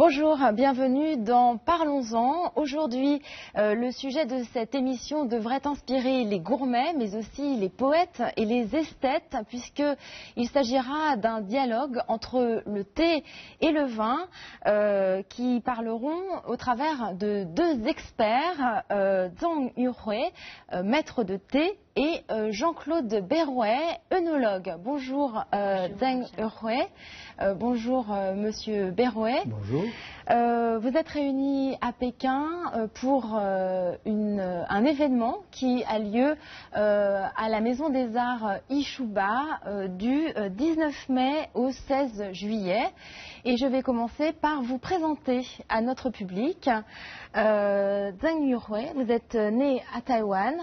Bonjour, bienvenue dans Parlons-en. Aujourd'hui, le sujet de cette émission devrait inspirer les gourmets, mais aussi les poètes et les esthètes, puisqu'il s'agira d'un dialogue entre le thé et le vin, qui parleront au travers de deux experts, Zhang Yuhui, maître de thé, et Jean-Claude Berrouet, œnologue. Bonjour Zhang Yuhui, bonjour Monsieur Berrouet. Bonjour. Vous êtes réunis à Pékin pour un événement qui a lieu à la Maison des Arts Ishuba du 19 mai au 16 juillet. Et je vais commencer par vous présenter à notre public. Zhang Yuhui, vous êtes née à Taïwan.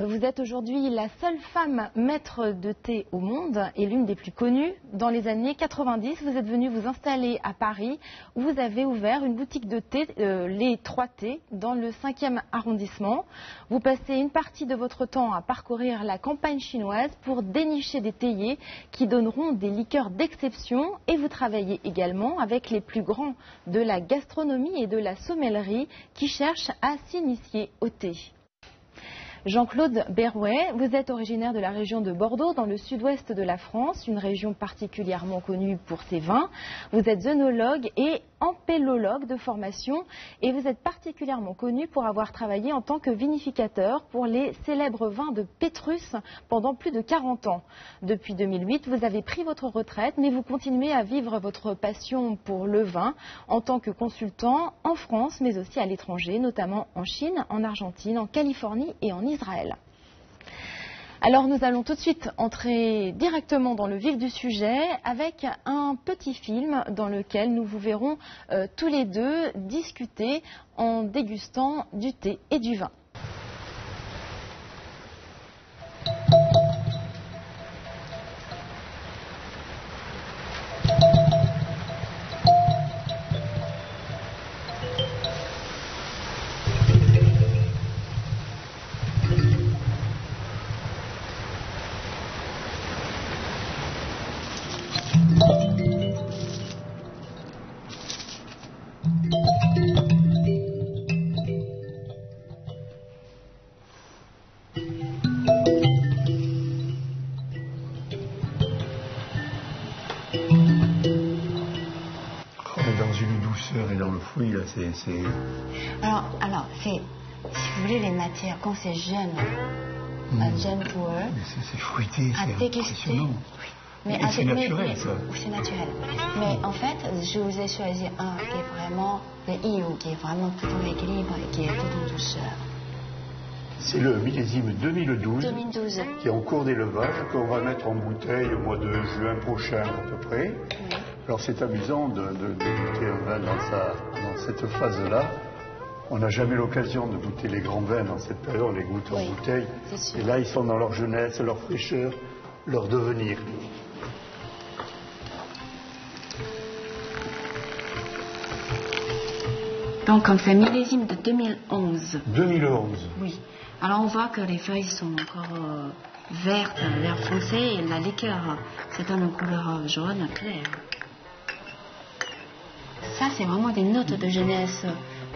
Vous êtes aujourd'hui la seule femme maître de thé au monde et l'une des plus connues. Dans les années 90, vous êtes venue vous installer à Paris où vous avez ouvert une boutique de thé, les 3T, dans le 5e arrondissement. Vous passez une partie de votre temps à parcourir la campagne chinoise pour dénicher des théiers qui donneront des liqueurs d'exception et vous travaillez également avec les plus grands de la gastronomie et de la sommellerie qui cherchent à s'initier au thé. Jean-Claude Berrouet, vous êtes originaire de la région de Bordeaux, dans le sud-ouest de la France, une région particulièrement connue pour ses vins. Vous êtes œnologue et ampélologue de formation et vous êtes particulièrement connu pour avoir travaillé en tant que vinificateur pour les célèbres vins de Pétrus pendant plus de 40 ans. Depuis 2008, vous avez pris votre retraite, mais vous continuez à vivre votre passion pour le vin en tant que consultant en France, mais aussi à l'étranger, notamment en Chine, en Argentine, en Californie et en Israël. Alors nous allons tout de suite entrer directement dans le vif du sujet avec un petit film dans lequel nous vous verrons tous les deux discuter en dégustant du thé et du vin. Et dans le fruit, là, Alors, c'est, si vous voulez, les matières, quand c'est jeune, jeune pour eux. C'est fruité, c'est impressionnant. Oui. Mais c'est naturel, ça. Oui, c'est naturel. Mais en fait, je vous ai choisi un qui est vraiment le Iou, qui est vraiment tout en équilibre et qui est tout en douceur. C'est le millésime 2012 qui est en cours d'élevage, qu'on va mettre en bouteille au mois de juin prochain à peu près. Oui. Alors c'est amusant de goûter un vin dans cette phase-là. On n'a jamais l'occasion de goûter les grands vins dans cette période, on les goûte en bouteille. Et là, ils sont dans leur jeunesse, leur fraîcheur, leur devenir. Donc on fait millésime de 2011. 2011. Oui. Alors on voit que les feuilles sont encore vertes, vert foncé, et la liqueur, c'est une couleur jaune claire. Ça, c'est vraiment des notes de jeunesse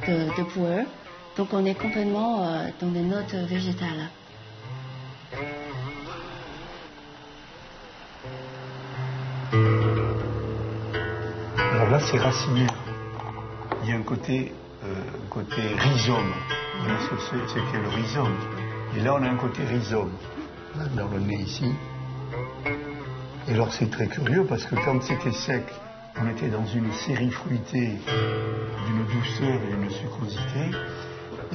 de pu'er. Donc on est complètement dans des notes végétales. Alors là, c'est racinaire. Il y a un côté rhizome. Voilà ce qu'est le rhizome. Et là, on a un côté rhizome, là, dans le nez ici. Et alors, c'est très curieux parce que quand c'était sec, on était dans une série fruitée d'une douceur et d'une sucrosité.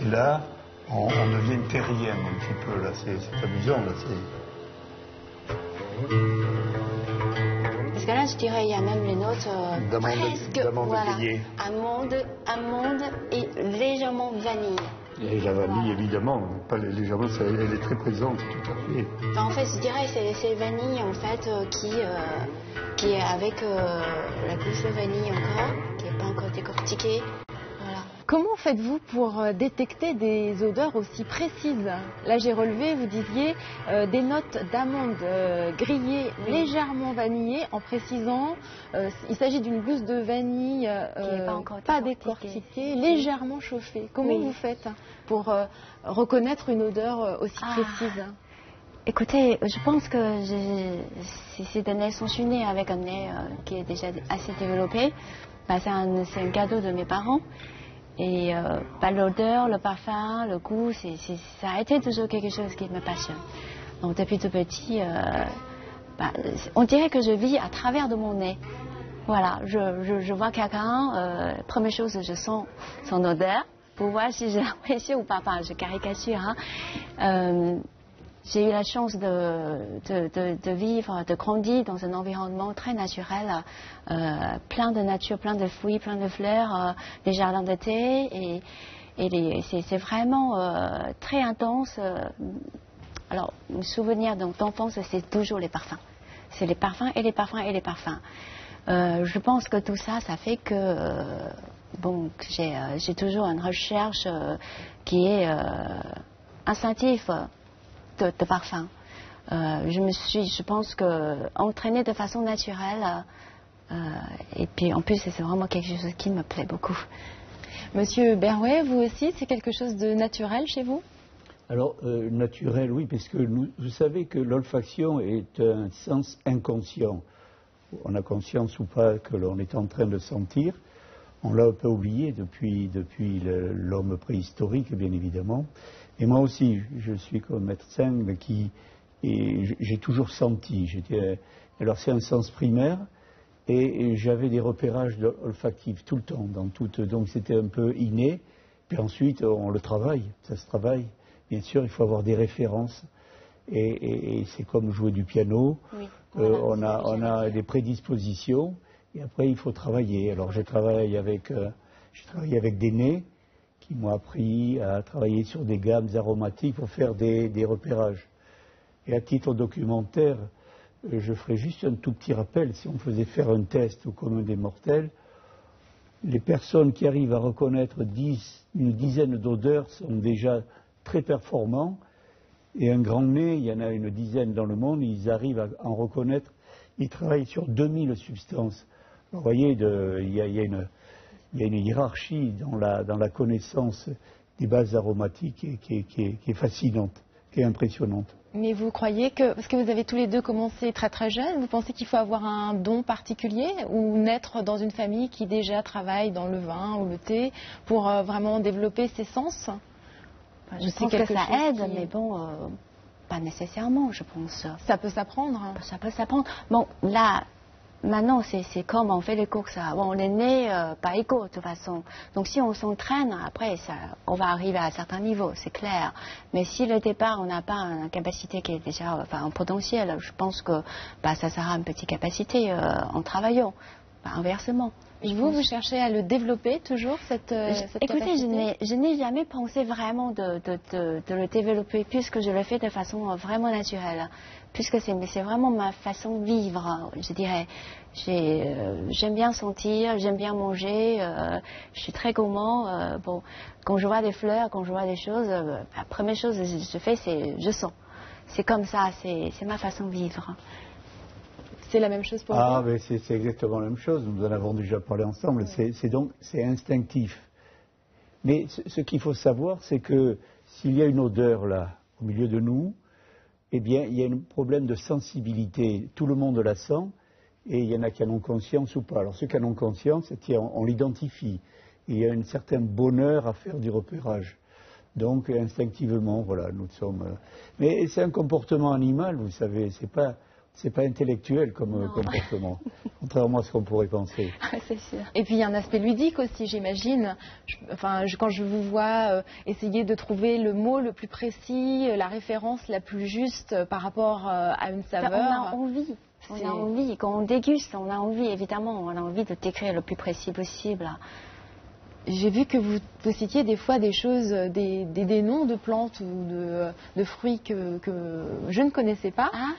Et là, on devient terrien un petit peu. Là, c'est amusant. Là, Parce que là, je dirais, il y a même les notes d'amande grillée. Amande et légèrement vanille. Et la vanille, évidemment, pas légèrement, elle est très présente, tout à fait. Enfin, en fait, je dirais que c'est vanille, en fait, qui est avec la couche de vanille encore, qui n'est pas encore décortiquée. Voilà. Comment faites-vous pour détecter des odeurs aussi précises? Là, j'ai relevé, vous disiez, des notes d'amandes grillées légèrement vanillées, en précisant il s'agit d'une gousse de vanille qui n'est pas encore pas décortiquée, légèrement chauffée. Comment vous faites pour reconnaître une odeur aussi précise? Écoutez, je pense que ces données sont nés avec un nez qui est déjà assez développé. C'est un cadeau de mes parents. Et l'odeur, le parfum, le goût, ça a été toujours quelque chose qui me passionne. Donc depuis tout petit, on dirait que je vis à travers de mon nez. Voilà, je vois quelqu'un, première chose, je sens son odeur pour voir si je l'apprécie ou pas. Enfin, je caricature. J'ai eu la chance de vivre, de grandir dans un environnement très naturel, plein de nature, plein de fruits, plein de fleurs, des jardins d'été, et c'est vraiment très intense. Alors, mon souvenir d'enfance, c'est toujours les parfums. C'est les parfums et les parfums et les parfums. Je pense que tout ça, ça fait que j'ai toujours une recherche qui est instinctive. De parfum. Je pense entraînée de façon naturelle. Et puis en plus, c'est vraiment quelque chose qui me plaît beaucoup. Monsieur Berrouet, vous aussi, c'est quelque chose de naturel chez vous? Alors, naturel, oui, parce que vous savez que l'olfaction est un sens inconscient. On a conscience ou pas que l'on est en train de sentir. On l'a un peu oublié depuis l'homme préhistorique, bien évidemment. Et moi aussi, je suis comme médecin, mais j'ai toujours senti. Alors c'est un sens primaire, et j'avais des repérages olfactifs tout le temps, donc c'était un peu inné. Puis ensuite, on le travaille, ça se travaille. Bien sûr, il faut avoir des références, et c'est comme jouer du piano. Oui, on a des prédispositions, et après il faut travailler. Alors j'ai travaillé avec des nez, qui m'ont appris à travailler sur des gammes aromatiques pour faire des repérages. Et à titre documentaire, je ferai juste un tout petit rappel. Si on faisait faire un test au commun des mortels, les personnes qui arrivent à reconnaître une dizaine d'odeurs sont déjà très performants. Et un grand nez, il y en a une dizaine dans le monde, ils arrivent à en reconnaître. Ils travaillent sur 2000 substances. Alors, vous voyez, il y a une hiérarchie dans la connaissance des bases aromatiques qui est fascinante, qui est impressionnante. Mais vous croyez que, parce que vous avez tous les deux commencé très très jeunes, vous pensez qu'il faut avoir un don particulier ou naître dans une famille qui déjà travaille dans le vin ou le thé pour vraiment développer ses sens? Je pense que ça aide, mais bon, pas nécessairement, je pense. Ça peut s'apprendre. Ça peut s'apprendre. Bon, là... Maintenant, c'est comme on fait les courses. On est né pas égaux de toute façon. Donc si on s'entraîne, après, on va arriver à un certain niveau, c'est clair. Mais si le départ, on n'a pas une capacité qui est déjà, un potentiel, je pense que ça sera une petite capacité en travaillant, inversement. Et vous cherchez à le développer toujours, cette Écoutez, capacité? je n'ai jamais pensé vraiment de le développer, puisque je le fais de façon vraiment naturelle. Puisque c'est vraiment ma façon de vivre, je dirais. J'aime bien sentir, j'aime bien manger, je suis très gourmand. Quand je vois des fleurs, quand je vois des choses, la première chose que je fais, c'est je sens. C'est comme ça, c'est ma façon de vivre. C'est la même chose pour vous? Ah, mais c'est exactement la même chose. Nous en avons déjà parlé ensemble. Oui. C'est instinctif. Mais ce qu'il faut savoir, c'est que s'il y a une odeur là, au milieu de nous, eh bien, il y a un problème de sensibilité. Tout le monde la sent, et il y en a qui en ont conscience ou pas. Alors, ceux qui en ont conscience, on l'identifie. Il y a un certain bonheur à faire du repérage. Donc, instinctivement, voilà, nous sommes... Mais c'est un comportement animal, vous savez, c'est pas intellectuel comme comportement, contrairement à ce qu'on pourrait penser. C'est sûr. Et puis il y a un aspect ludique aussi, j'imagine. Quand je vous vois essayer de trouver le mot le plus précis, la référence la plus juste par rapport à une saveur. On a envie. On a envie. Quand on déguste, on a envie, évidemment, on a envie de décrire le plus précis possible. j'ai vu que vous citiez des fois des choses, des noms de plantes ou de fruits que je ne connaissais pas. Ah.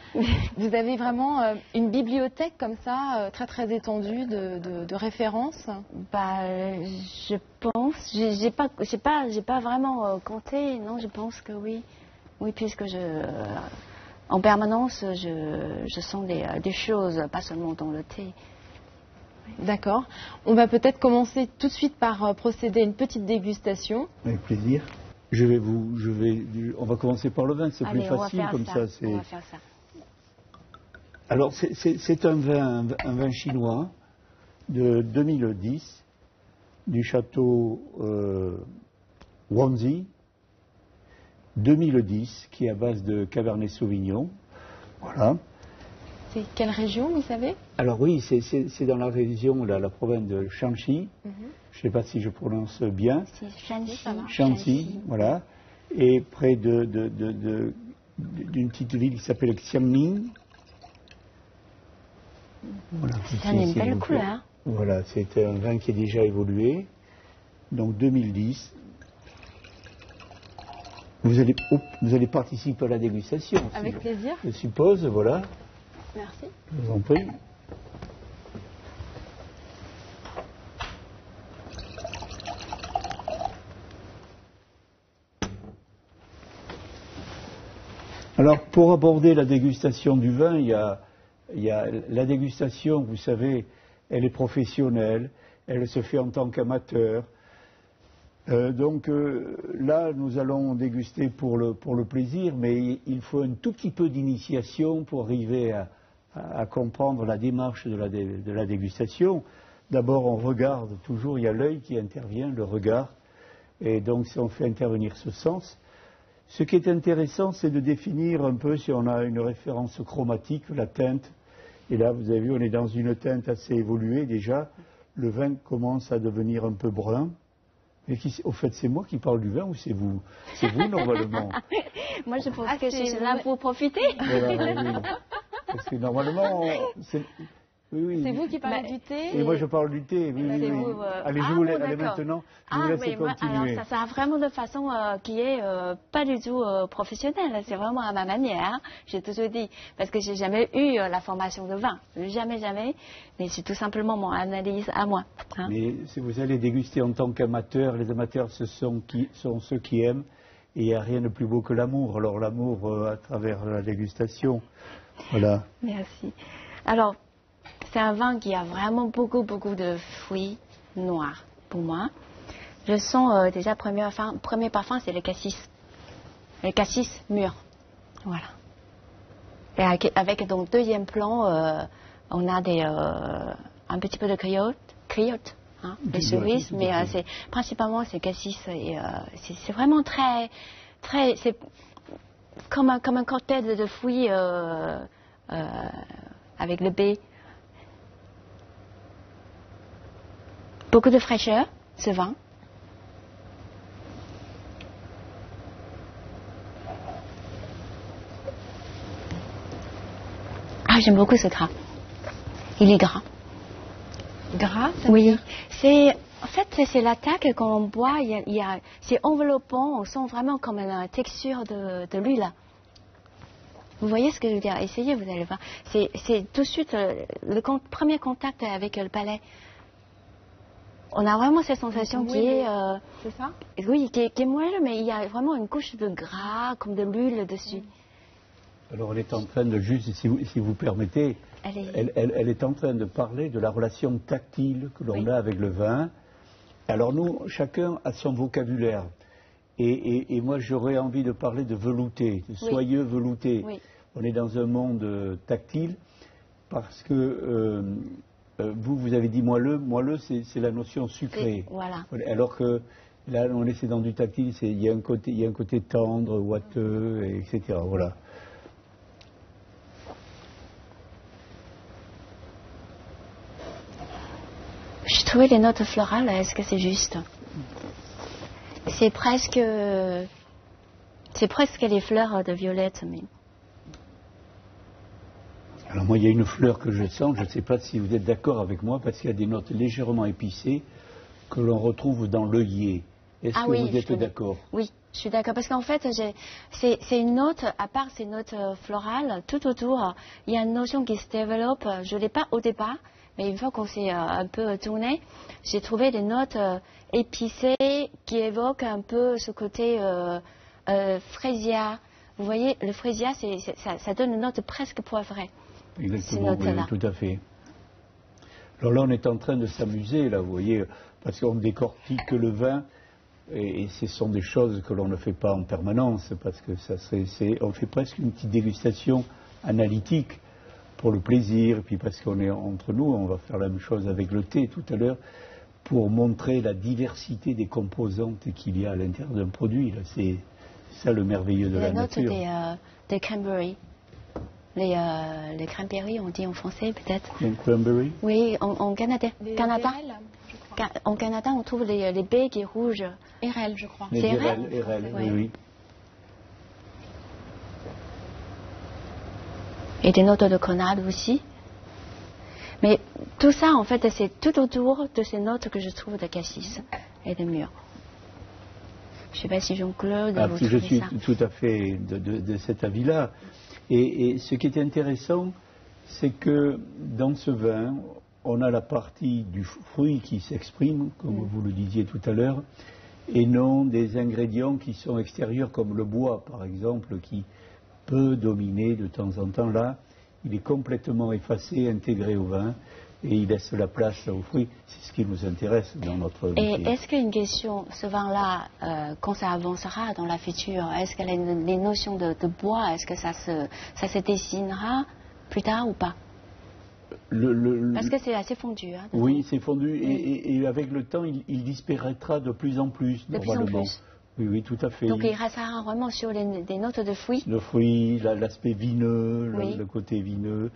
Vous avez vraiment une bibliothèque comme ça, très très étendue de références. Je pense, j'ai pas vraiment compté. Non, je pense que oui, puisque en permanence, je sens des choses, pas seulement dans le thé. D'accord. On va peut-être commencer tout de suite par procéder à une petite dégustation. Avec plaisir. On va commencer par le vin, c'est plus facile comme ça. On va faire ça. Alors, c'est un vin chinois de 2010 du château Wanzi, 2010, qui est à base de Cabernet Sauvignon. Voilà. C'est quelle région, vous savez? Alors oui, c'est dans la région, la province de Shanxi. Je ne sais pas si je prononce bien. Shanxi, voilà. Et près d'une petite ville qui s'appelle Xiangning. Voilà, ça a une belle couleur. Voilà, c'est un vin qui est déjà évolué. Donc 2010. Vous allez participer à la dégustation. Avec plaisir. Je suppose, voilà. Merci. Je vous en prie. Alors, pour aborder la dégustation du vin, il y a la dégustation, vous savez, elle est professionnelle, elle se fait en tant qu'amateur. Là, nous allons déguster pour le plaisir, mais il faut un tout petit peu d'initiation pour arriver à comprendre la démarche de la dégustation. D'abord, on regarde toujours, il y a l'œil qui intervient, le regard, et donc si on fait intervenir ce sens. Ce qui est intéressant, c'est de définir un peu, si on a une référence chromatique, la teinte. Et là, vous avez vu, on est dans une teinte assez évoluée déjà. Le vin commence à devenir un peu brun. Et au fait, c'est moi qui parle du vin ou c'est vous? C'est vous, normalement. Moi, je pense que je suis là pour profiter. Voilà, oui. Parce que normalement, oui. C'est vous qui parlez du thé? Et moi, je parle du thé, oui. Allez, allez maintenant, je vous laisse continuer. Alors, ça vraiment de façon qui est pas du tout professionnelle. C'est vraiment à ma manière. Hein. J'ai toujours dit, parce que j'ai jamais eu la formation de vin. Jamais. Mais c'est tout simplement mon analyse à moi. Hein. Mais si vous allez déguster en tant qu'amateur, les amateurs, ce sont ceux qui aiment. Et il n'y a rien de plus beau que l'amour. Alors, l'amour à travers la dégustation. Voilà. Merci. Alors, c'est un vin qui a vraiment beaucoup de fruits noirs pour moi. Je sens déjà premier parfum, c'est le cassis. Le cassis mûr. Voilà. Et avec donc deuxième plan, on a un petit peu de criotte, hein, des cerises, mais principalement c'est cassis. Et c'est vraiment très, c'est comme un cocktail de fruits avec le baie. Beaucoup de fraîcheur, ce vin. Ah, j'aime beaucoup ce gras. Il est gras. Gras? Oui. En fait, c'est l'attaque quand on boit. C'est enveloppant. On sent vraiment comme une texture de l'huile. Vous voyez ce que je veux dire? Essayez, vous allez voir. C'est tout de suite le premier contact avec le palais. On a vraiment cette sensation qui est... c'est ça? Oui, qui est moelleux, mais il y a vraiment une couche de gras, comme de l'huile dessus. Alors, on est en train de juste, si vous permettez, elle est en train de parler de la relation tactile que l'on a avec le vin. Alors, nous, chacun a son vocabulaire. Et moi, j'aurais envie de parler de velouté, de soyeux velouté. Oui. On est dans un monde tactile parce que... vous avez dit moelleux. Moelleux, c'est la notion sucrée. Voilà. Alors que là, on est dans du tactile. Il y a un côté tendre, ouateux, etc. Voilà. Je trouvais les notes florales. Est-ce que c'est juste? C'est presque les fleurs de violette, mais. Alors moi, il y a une fleur que je sens, je ne sais pas si vous êtes d'accord avec moi, parce qu'il y a des notes légèrement épicées, que l'on retrouve dans l'œillet. Est-ce que oui, vous êtes d'accord? Oui, je suis d'accord. Parce qu'en fait, c'est une note, à part ces notes florales, tout autour, il y a une notion qui se développe. Je ne l'ai pas au départ, mais une fois qu'on s'est un peu tourné, j'ai trouvé des notes épicées qui évoquent un peu ce côté frésia. Vous voyez, le frésia, ça donne une note presque poivrée. Exactement, oui, tout à fait. Alors là, on est en train de s'amuser, là, vous voyez, parce qu'on décortique le vin. Et ce sont des choses que l'on ne fait pas en permanence, parce que on fait presque une petite dégustation analytique pour le plaisir, et puis parce qu'on est entre nous, on va faire la même chose avec le thé tout à l'heure, pour montrer la diversité des composantes qu'il y a à l'intérieur d'un produit. C'est ça le merveilleux de la nature. La note des cranberries. Les cranberries, on dit en français peut-être. Les cranberries? Oui, en Canada. En crois. Canada, on trouve les baies qui sont rouges. Érel, je crois. Les Érel, oui, oui. Et des notes de grenade aussi. Mais tout ça, en fait, c'est tout autour de ces notes que je trouve de cassis et de mûr. Je ne sais pas si Jean-Claude vous trouvez ça. Je suis tout à fait de cet avis-là. Et ce qui est intéressant, c'est que dans ce vin, on a la partie du fruit qui s'exprime, comme vous le disiez tout à l'heure, et non des ingrédients qui sont extérieurs, comme le bois, par exemple, qui peut dominer de temps en temps. Là, il est complètement effacé, intégré au vin, et il laisse la place aux fruits. C'est ce qui nous intéresse dans notre métier. Et est-ce qu'une question, ce vin-là, quand ça avancera dans la future, est-ce que les notions de bois, est-ce que ça se dessinera plus tard ou pas? Parce que c'est assez fondu. Hein, oui, c'est fondu, et avec le temps, il disparaîtra de plus en plus, normalement. Plus en plus. Oui, oui, tout à fait. Donc il restera vraiment sur des notes de fruits. Le fruit, l'aspect vineux, le côté vineux,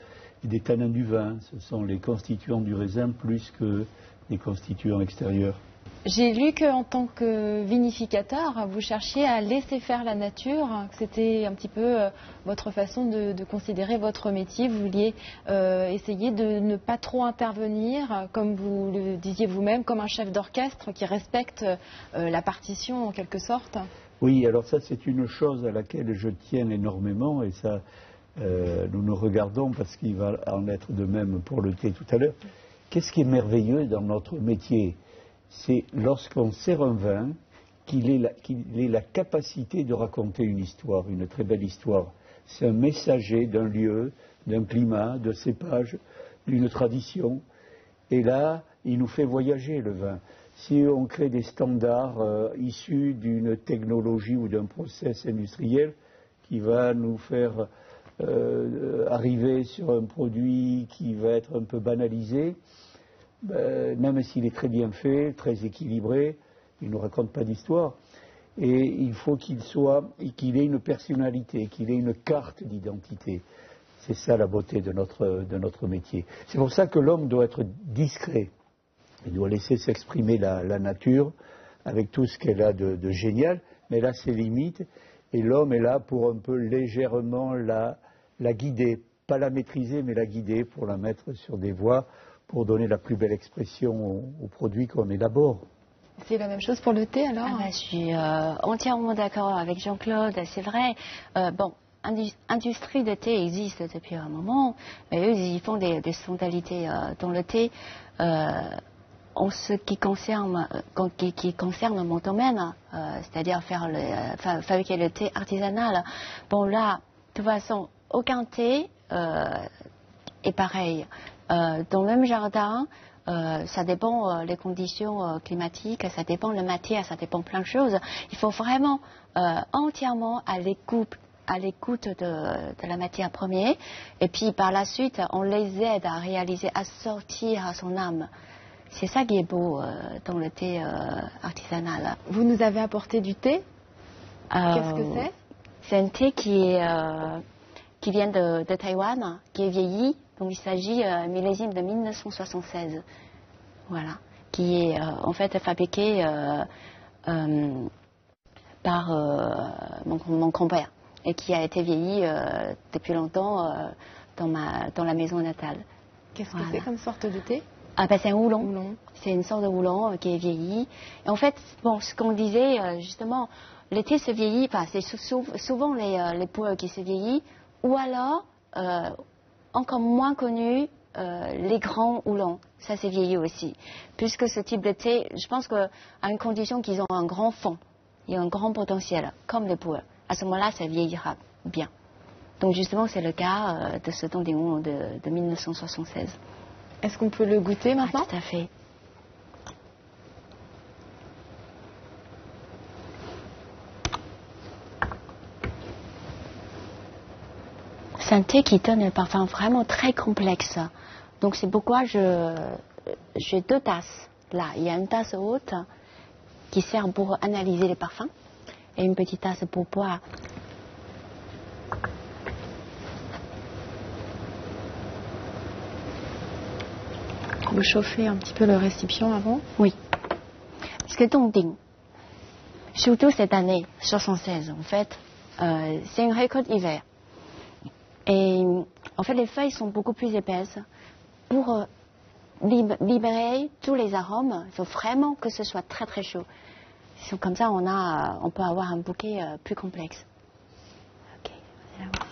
et des tanins du vin. Ce sont les constituants du raisin plus que les constituants extérieurs. J'ai lu qu'en tant que vinificateur, vous cherchiez à laisser faire la nature, que c'était un petit peu votre façon de considérer votre métier. Vous vouliez essayer de ne pas trop intervenir, comme vous le disiez vous-même, comme un chef d'orchestre qui respecte la partition en quelque sorte. Oui, alors ça c'est une chose à laquelle je tiens énormément, et ça nous regardons parce qu'il va en être de même pour le thé tout à l'heure. Qu'est-ce qui est merveilleux dans notre métier ? C'est lorsqu'on sert un vin qu'il ait la capacité de raconter une histoire, une très belle histoire. C'est un messager d'un lieu, d'un climat, de cépage, d'une tradition. Et là, il nous fait voyager, le vin. Si on crée des standards issus d'une technologie ou d'un process industriel qui va nous faire arriver sur un produit qui va être un peu banalisé, même s'il est très bien fait, très équilibré, il ne raconte pas d'histoire. Et il faut qu'il ait une personnalité, qu'il ait une carte d'identité. C'est ça la beauté de notre métier. C'est pour ça que l'homme doit être discret. Il doit laisser s'exprimer la nature avec tout ce qu'elle a de génial, mais elle a ses limites. Et l'homme est là pour un peu légèrement la guider, pas la maîtriser, mais la guider pour la mettre sur des voies, pour donner la plus belle expression aux produits qu'on élabore. C'est la même chose pour le thé alors? Je suis entièrement d'accord avec Jean-Claude, c'est vrai. Industrie de thé existe depuis un moment, mais eux, ils font des spécialités dans le thé. En ce qui concerne mon domaine, c'est-à-dire fabriquer le thé artisanal, bon là, de toute façon, aucun thé est pareil. Dans le même jardin, ça dépend les conditions climatiques, ça dépend la matière, ça dépend plein de choses. Il faut vraiment entièrement à l'écoute de la matière première, et puis par la suite, on les aide à réaliser, à sortir à son âme. C'est ça qui est beau dans le thé artisanal. Vous nous avez apporté du thé. Qu'est-ce que c'est? C'est un thé qui vient de Taïwan, qui est vieilli. Donc il s'agit d'un millésime de 1976, voilà, qui est en fait fabriqué par mon grand-père et qui a été vieilli depuis longtemps dans la maison natale. Qu'est-ce que c'est comme sorte de thé? Ah ben c'est un houblon. Houblon. C'est une sorte de houblon qui est vieilli. Et en fait, bon, ce qu'on disait justement, l'été se vieillit, enfin c'est souvent les puers qui se vieillissent, ou alors, encore moins connu, les grands houblons. Ça c'est vieilli aussi. Puisque ce type de thé, je pense qu'à une condition qu'ils ont un grand fond, il y a un grand potentiel, comme les puers. À ce moment-là, ça vieillira bien. Donc justement, c'est le cas de ce Dong Ding Oolong de 1976. Est-ce qu'on peut le goûter maintenant? Tout à fait. C'est un thé qui donne un parfum vraiment très complexe. Donc c'est pourquoi j'ai 2 tasses. Là, il y a une tasse haute qui sert pour analyser les parfums et une petite tasse pour boire. Vous chauffez un petit peu le récipient avant? Oui. Parce que Dong Ding, surtout cette année, 76 en fait, c'est une récolte hiver. Et en fait, les feuilles sont beaucoup plus épaisses. Pour libérer tous les arômes, il faut vraiment que ce soit très très chaud. Comme ça, on peut avoir un bouquet plus complexe. Ok, vous allez voir.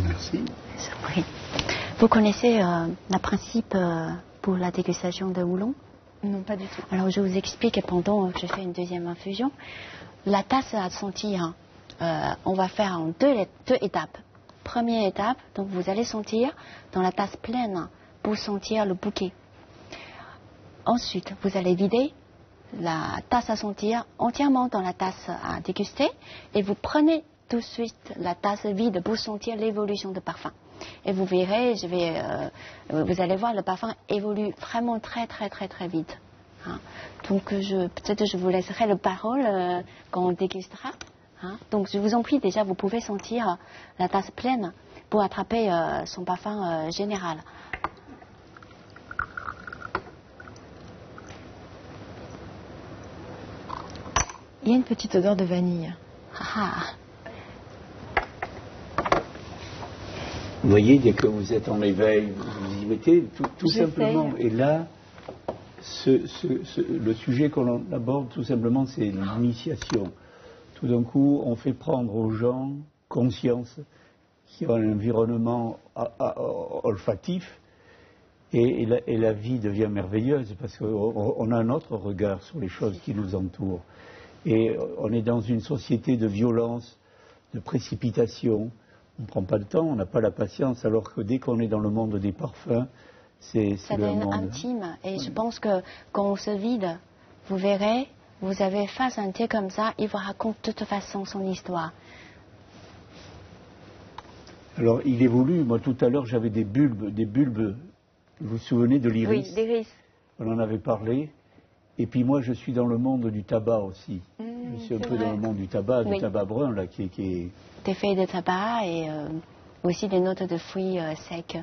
Merci. Vous connaissez le principe pour la dégustation de houblon? Non, pas du tout. Alors je vous explique pendant que je fais une deuxième infusion. La tasse à sentir, on va faire en deux étapes. Première étape, donc vous allez sentir dans la tasse pleine pour sentir le bouquet. Ensuite, vous allez vider la tasse à sentir entièrement dans la tasse à déguster et vous prenez tout de suite la tasse vide pour sentir l'évolution de parfum. Et vous verrez, vous allez voir, le parfum évolue vraiment très très très très vite. Hein. Donc peut-être je vous laisserai la parole quand on dégustera. Hein. Donc je vous en prie, déjà vous pouvez sentir la tasse pleine pour attraper son parfum général. Il y a une petite odeur de vanille. Ah. Vous voyez, dès que vous êtes en éveil, vous y mettez tout simplement. Et là, le sujet qu'on aborde, tout simplement, c'est l'initiation. Tout d'un coup, on fait prendre aux gens conscience qu'il y a un environnement olfactif et la vie devient merveilleuse parce qu'on a un autre regard sur les choses qui nous entourent. Et on est dans une société de violence, de précipitation. On ne prend pas le temps, on n'a pas la patience, alors que dès qu'on est dans le monde des parfums, c'est le monde. Ça devient intime. Et je pense que quand on se vide, vous verrez, vous avez face à un thé comme ça, il vous raconte de toute façon son histoire. Alors, il évolue. Moi, tout à l'heure, j'avais des bulbes. Vous vous souvenez de l'iris? Oui, l'iris. On en avait parlé. Et puis moi, je suis dans le monde du tabac aussi. Je suis un peu dans le monde du tabac brun, là, qui est... Des feuilles de tabac et aussi des notes de fruits secs.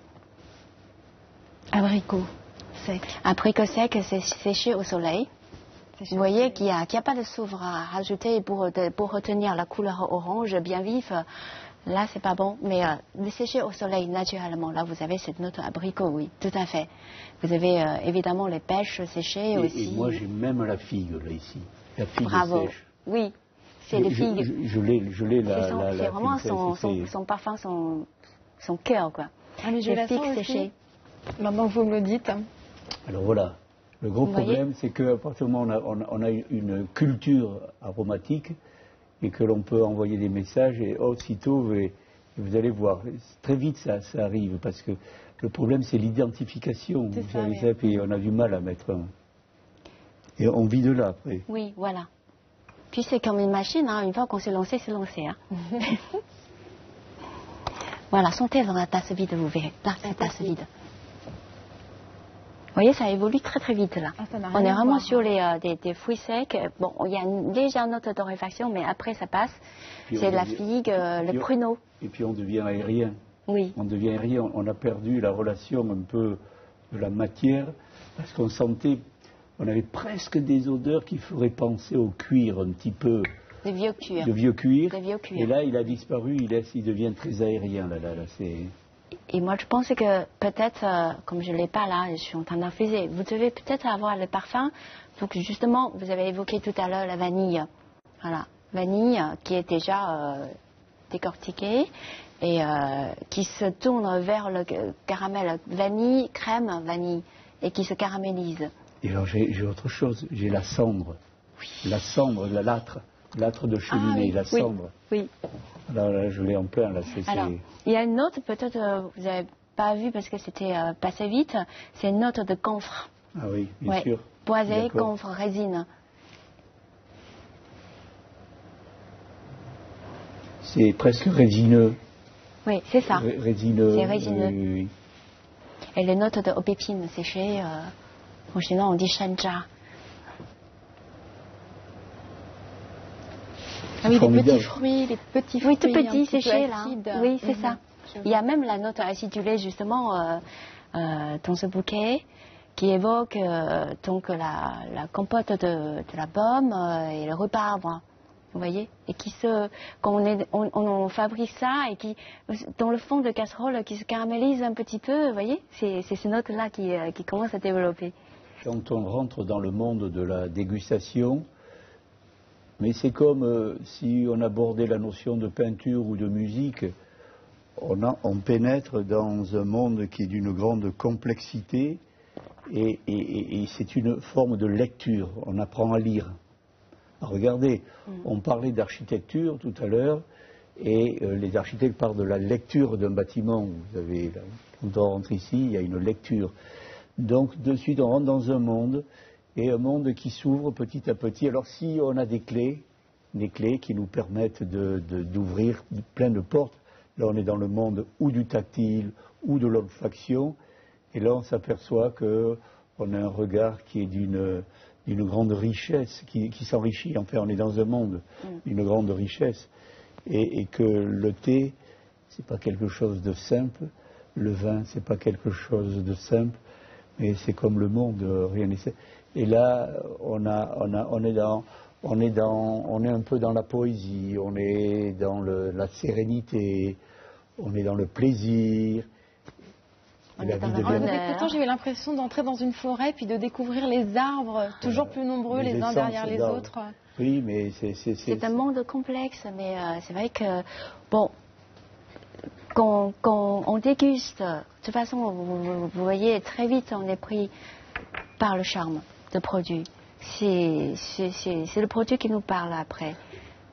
Abricot sec. Abricot sec, c'est séché au soleil. Vous voyez qu'il n'y a pas de soufre à rajouter pour retenir la couleur orange bien vive. Là, c'est pas bon, mais séché au soleil naturellement. Là, vous avez cette note abricot, oui, tout à fait. Vous avez évidemment les pêches séchées aussi. Et moi, j'ai même la figue, là, ici. La figue sèche. Oui, c'est les figues. Je l'ai la c'est vraiment figue, son parfum, son cœur, quoi. Ah, mais je les la figues sens séchées. aussi. Maintenant que vous me le dites. Alors voilà. Le gros problème, c'est qu'à partir du moment où on a une culture aromatique, et que l'on peut envoyer des messages et aussitôt, et vous allez voir, très vite ça arrive, parce que le problème c'est l'identification. Et on a du mal à mettre un... Et on vit de là après. Oui, voilà. Puis c'est comme une machine, hein, une fois qu'on s'est lancé, c'est lancé. Hein. Voilà, sentez dans la tasse vide, vous verrez. Là, la tasse vide. Vous voyez, ça évolue très très vite là. On est vraiment sur des fruits secs. Bon, il y a une légère note de torréfaction, mais après ça passe. C'est la figue, le pruneau. Et puis on devient aérien. Oui. On devient aérien. On a perdu la relation un peu de la matière parce qu'on sentait, on avait presque des odeurs qui feraient penser au cuir un petit peu. De vieux cuir. De vieux cuir. De vieux cuir. Et là, il a disparu, il devient très aérien. Là, c'est... Et moi, je pense que peut-être, comme je ne l'ai pas là, je suis en train d'infuser, vous devez peut-être avoir le parfum. Donc justement, vous avez évoqué tout à l'heure la vanille. Voilà, vanille qui est déjà décortiquée et qui se tourne vers le caramel. Vanille, crème, vanille, et qui se caramélise. Et alors j'ai autre chose, j'ai la cendre. Oui. La cendre, la l'âtre de cheminée, la cendre. Oui. Alors là, je l'ai en plein là. Alors, il y a une note, peut-être vous n'avez pas vu parce que c'était passé vite, c'est une note de camphre. Ah oui, bien sûr. Boisé, camphre, résine. C'est presque résineux. Oui, c'est ça. Résineux. C'est résineux. Oui. Et les notes de aubépine séchée, sinon on dit shanja. Ah oui, les petits fruits, oui, tout petits, séchés là. Acides. Oui, c'est ça. Il y a même la note acidulée justement dans ce bouquet qui évoque donc la compote de la pomme et le rhubarbre. Vous voyez, et quand on fabrique ça et qui dans le fond de casserole qui se caramélise un petit peu, vous voyez, c'est ces notes là qui commencent à développer. Quand on rentre dans le monde de la dégustation, mais c'est comme si on abordait la notion de peinture ou de musique, on pénètre dans un monde qui est d'une grande complexité et c'est une forme de lecture, on apprend à lire. Regardez, on parlait d'architecture tout à l'heure, et les architectes parlent de la lecture d'un bâtiment. Quand on rentre ici, il y a une lecture. Donc, de suite, on rentre dans un monde, et un monde qui s'ouvre petit à petit. Alors, si on a des clés qui nous permettent d'ouvrir plein de portes, là, on est dans le monde ou du tactile, ou de l'olfaction, et là, on s'aperçoit qu'on a un regard qui est d'une grande richesse, qui s'enrichit. Enfin, on est dans un monde d'une grande richesse. Et que le thé, c'est pas quelque chose de simple. Le vin, c'est pas quelque chose de simple. Mais c'est comme le monde, rien n'est simple. Et là, on est un peu dans la poésie, on est dans la sérénité, on est dans le plaisir. Pourtant, j'ai eu l'impression d'entrer dans une forêt puis de découvrir les arbres toujours plus nombreux les uns derrière les autres. Oui, mais c'est un monde complexe, mais c'est vrai que bon, quand on déguste, de toute façon, vous voyez très vite, on est pris par le charme de produit. C'est le produit qui nous parle après.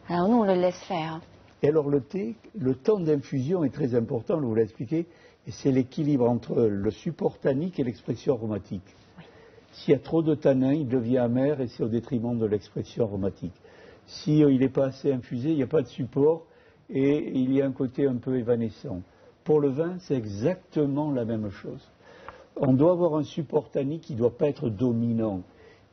Alors nous, on le laisse faire. Et alors le thé, le temps d'infusion est très important, je vous l'ai expliqué. Et c'est l'équilibre entre le support tannique et l'expression aromatique. Oui. S'il y a trop de tanin, il devient amer et c'est au détriment de l'expression aromatique. Si il n'est pas assez infusé, il n'y a pas de support et il y a un côté un peu évanescent. Pour le vin, c'est exactement la même chose. On doit avoir un support tannique qui ne doit pas être dominant.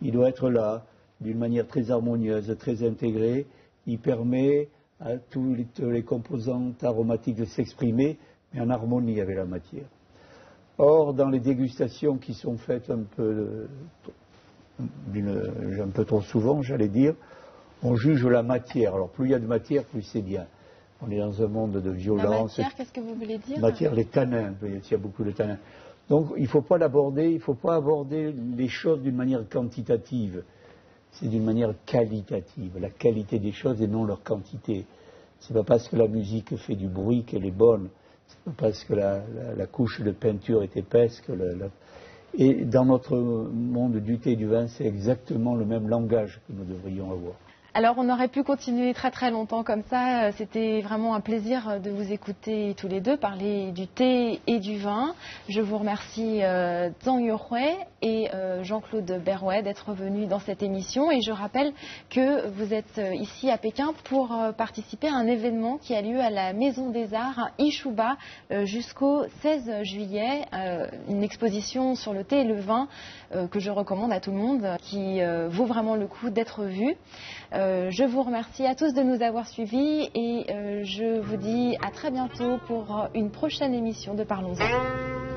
Il doit être là, d'une manière très harmonieuse, très intégrée. Il permet à toutes les composantes aromatiques de s'exprimer, mais en harmonie avec la matière. Or, dans les dégustations qui sont faites un peu trop souvent, j'allais dire, on juge la matière. Alors, plus il y a de matière, plus c'est bien. On est dans un monde de violence. La matière, qu'est-ce que vous voulez dire? Matière, les tanins, il y a beaucoup de tanins. Donc, il ne faut pas aborder les choses d'une manière quantitative. C'est d'une manière qualitative, la qualité des choses et non leur quantité. C'est pas parce que la musique fait du bruit qu'elle est bonne. C'est pas parce que la couche de peinture est épaisse que Et dans notre monde du thé et du vin, c'est exactement le même langage que nous devrions avoir. Alors, on aurait pu continuer très très longtemps comme ça. C'était vraiment un plaisir de vous écouter tous les deux parler du thé et du vin. Je vous remercie Zhang Yuhui et Jean-Claude Berrouet d'être venus dans cette émission. Et je rappelle que vous êtes ici à Pékin pour participer à un événement qui a lieu à la Maison des Arts Ishuba jusqu'au 16 juillet. Une exposition sur le thé et le vin que je recommande à tout le monde, qui vaut vraiment le coup d'être vue. Je vous remercie à tous de nous avoir suivis et je vous dis à très bientôt pour une prochaine émission de Parlons-en.